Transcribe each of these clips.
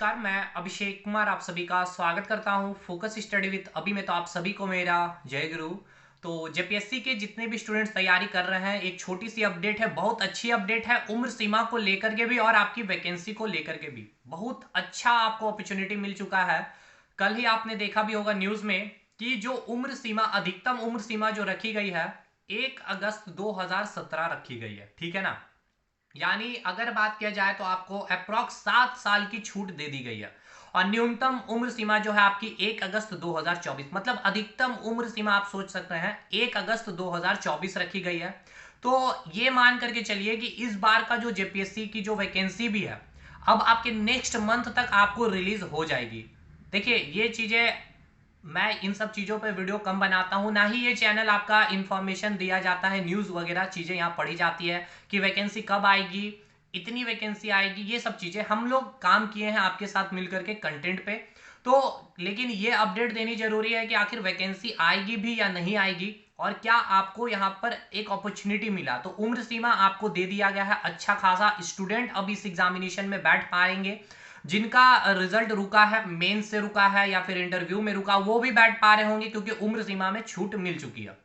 नमस्कार, मैं अभिषेक कुमार आप सभी का स्वागत करता हूं फोकस स्टडी विद अभी में। तो आप सभी को मेरा जय गुरु। तो जेपीएससी के जितने भी स्टूडेंट्स तैयारी कर रहे हैं, एक छोटी सी अपडेट है, बहुत अच्छी अपडेट है। उम्र सीमा को लेकर के भी और आपकी वैकेंसी को लेकर के भी बहुत अच्छा आपको अपॉर्चुनिटी मिल चुका है। कल ही आपने देखा भी होगा न्यूज में कि जो उम्र सीमा, अधिकतम उम्र सीमा जो रखी गई है 1 अगस्त 2017 रखी गई है, ठीक है ना। यानी अगर बात किया जाए तो आपको अप्रोक्स 7 साल की छूट दे दी गई है। और न्यूनतम उम्र सीमा जो है आपकी 1 अगस्त 2024, मतलब अधिकतम उम्र सीमा आप सोच सकते हैं 1 अगस्त 2024 रखी गई है। तो ये मान करके चलिए कि इस बार का जो जेपीएससी की जो वैकेंसी भी है, अब आपके नेक्स्ट मंथ तक आपको रिलीज हो जाएगी। देखिए ये चीजें, मैं इन सब चीज़ों पे वीडियो कम बनाता हूँ, ना ही ये चैनल आपका इन्फॉर्मेशन दिया जाता है, न्यूज़ वगैरह चीज़ें यहाँ पढ़ी जाती है कि वैकेंसी कब आएगी, इतनी वैकेंसी आएगी। ये सब चीज़ें हम लोग काम किए हैं आपके साथ मिलकर के कंटेंट पे। तो लेकिन ये अपडेट देनी जरूरी है कि आखिर वैकेंसी आएगी भी या नहीं आएगी, और क्या आपको यहाँ पर एक अपॉर्चुनिटी मिला। तो उम्र सीमा आपको दे दिया गया है, अच्छा खासा स्टूडेंट अब इस एग्जामिनेशन में बैठ पाएंगे। जिनका रिजल्ट रुका है, मेंस से रुका है या फिर इंटरव्यू में रुका, वो भी बैठ पा रहे होंगे क्योंकि उम्र सीमा में छूट मिल चुकी है।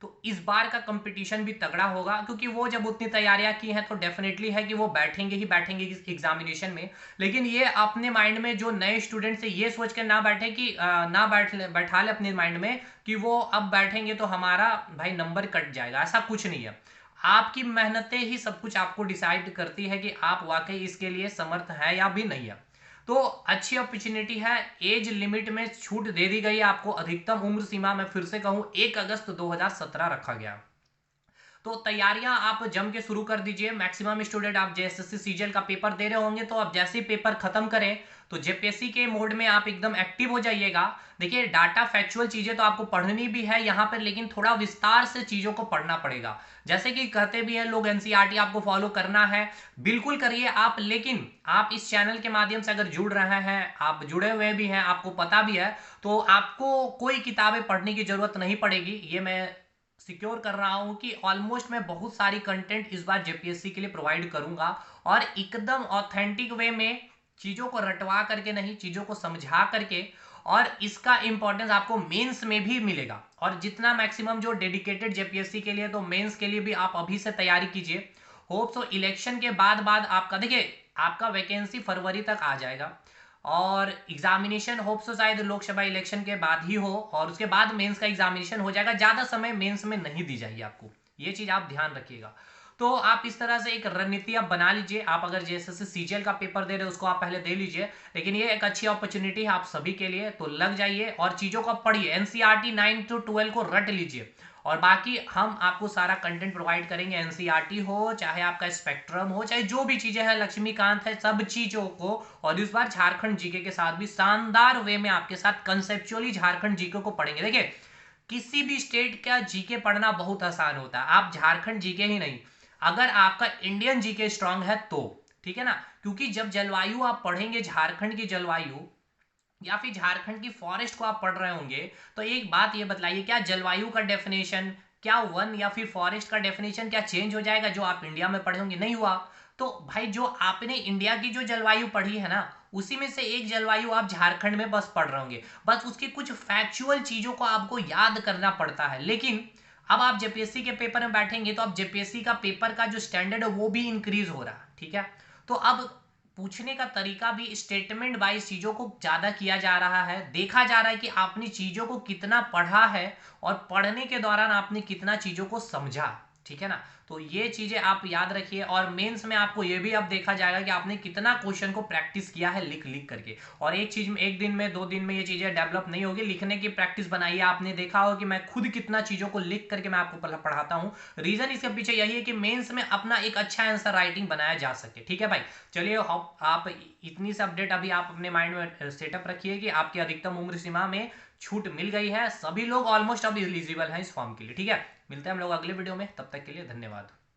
तो इस बार का कंपटीशन भी तगड़ा होगा, क्योंकि वो जब उतनी तैयारियां की हैं तो डेफिनेटली है कि वो बैठेंगे ही बैठेंगे इस एग्जामिनेशन में। लेकिन ये अपने माइंड में, जो नए स्टूडेंट से ये सोच कर ना बैठे कि ना बैठा ले अपने माइंड में कि वो अब बैठेंगे तो हमारा भाई नंबर कट जाएगा। ऐसा कुछ नहीं है। आपकी मेहनतें ही सब कुछ आपको डिसाइड करती है कि आप वाकई इसके लिए समर्थ हैं या भी नहीं है। तो अच्छी अपॉर्चुनिटी है। एज लिमिट में छूट दे दी गई है आपको। अधिकतम उम्र सीमा मैं फिर से कहूं 1 अगस्त 2017 रखा गया। तो तैयारियां आप जम के शुरू कर दीजिए। मैक्सिमम स्टूडेंट आप जेएसएससी सीजीएल का पेपर दे रहे होंगे, तो आप जैसे ही पेपर खत्म करें तो जेपीएससी के मोड में आप एकदम एक्टिव हो जाइएगा। देखिए डाटा फैक्चुअल चीजें तो आपको पढ़नी भी है यहाँ पर, लेकिन थोड़ा विस्तार से चीजों को पढ़ना पड़ेगा। जैसे कि कहते भी हैं लोग एनसीईआरटी आपको फॉलो करना है, बिल्कुल करिए आप। लेकिन आप इस चैनल के माध्यम से अगर जुड़ रहे हैं, आप जुड़े हुए भी हैं, आपको पता भी है, तो आपको कोई किताबें पढ़ने की जरूरत नहीं पड़ेगी। ये मैं सिक्योर कर रहा हूं कि ऑलमोस्ट मैं बहुत सारी कंटेंट इस बार जेपीएससी के लिए प्रोवाइड करूंगा, और एकदम ऑथेंटिक वे में, चीजों को रटवा करके नहीं, चीजों को समझा करके। और इसका इंपॉर्टेंस आपको मेंस में भी मिलेगा। और जितना मैक्सिमम जो डेडिकेटेड जेपीएससी के लिए, तो मेंस के लिए भी आप अभी से तैयारी कीजिए। होप सो इलेक्शन के बाद बाद आपका, देखिए आपका वैकेंसी फरवरी तक आ जाएगा, और एग्जामिनेशन होप सो शायद लोकसभा इलेक्शन के बाद ही हो, और उसके बाद मेंस का एग्जामिनेशन हो जाएगा। ज्यादा समय मेंस में नहीं दी जाएगी आपको, ये चीज आप ध्यान रखिएगा। तो आप इस तरह से एक रणनीति आप बना लीजिए। आप अगर जैसे सीजीएल का पेपर दे रहे हो उसको आप पहले दे लीजिए, लेकिन ये एक अच्छी अपॉर्चुनिटी है आप सभी के लिए, तो लग जाइए और चीजों को पढ़िए। एनसीईआरटी 9 to 12 को रट लीजिए, और बाकी हम आपको सारा कंटेंट प्रोवाइड करेंगे। एनसीईआरटी हो, चाहे आपका स्पेक्ट्रम हो, चाहे जो भी चीजें हैं, लक्ष्मीकांत है, सब चीजों को। और इस बार झारखंड जीके के साथ भी शानदार वे में आपके साथ कंसेप्चुअली झारखंड जीके को पढ़ेंगे। देखिए किसी भी स्टेट का जीके पढ़ना बहुत आसान होता है, आप झारखंड जीके ही नहीं, अगर आपका इंडियन जीके स्ट्रांग है तो, ठीक है ना। क्योंकि जब जलवायु आप पढ़ेंगे, झारखंड की जलवायु या फिर झारखंड की फॉरेस्ट को आप पढ़ रहे होंगे, तो एक बात ये बतलाइए, क्या जलवायु का डेफिनेशन, क्या वन या फिर फॉरेस्ट का डेफिनेशन क्या चेंज हो जाएगा जो आप इंडिया में पढ़े होंगे? नहीं हुआ। तो भाई जो आपने इंडिया की जो जलवायु पढ़ी है ना, उसी में से एक जलवायु आप झारखंड में बस पढ़ रहे होंगे। बस उसकी कुछ फैक्चुअल चीजों को आपको याद करना पड़ता है। लेकिन अब आप जेपीएससी के पेपर में बैठेंगे तो अब जेपीएससी का पेपर का जो स्टैंडर्ड है वो भी इंक्रीज हो रहा है, ठीक है। तो अब पूछने का तरीका भी स्टेटमेंट वाइज चीजों को ज्यादा किया जा रहा है। देखा जा रहा है कि आपने चीजों को कितना पढ़ा है, और पढ़ने के दौरान आपने कितना चीजों को समझा, ठीक है ना। तो ये चीजें आप याद रखिए, और मेंस में आपको ये भी अब देखा जाएगा कि आपने कितना क्वेश्चन को प्रैक्टिस किया है लिख लिख करके। और एक चीज में, एक दिन में, 2 दिन में ये चीजें डेवलप नहीं होगी। लिखने की प्रैक्टिस बनाइए। आपने देखा होगा कि मैं खुद कितना चीजों को लिख करके मैं आपको पढ़ाता हूँ। रीजन इसके पीछे यही है कि मेंस में अपना एक अच्छा आंसर राइटिंग बनाया जा सके, ठीक है भाई। चलिए आप इतनी सी अपडेट अभी आप अपने माइंड में सेटअप रखिए कि आपकी अधिकतम उम्र सीमा में छूट मिल गई है। सभी लोग ऑलमोस्ट अब एलिजिबल हैं इस फॉर्म के लिए, ठीक है। मिलते हैं हम लोग अगले वीडियो में, तब तक के लिए धन्यवाद।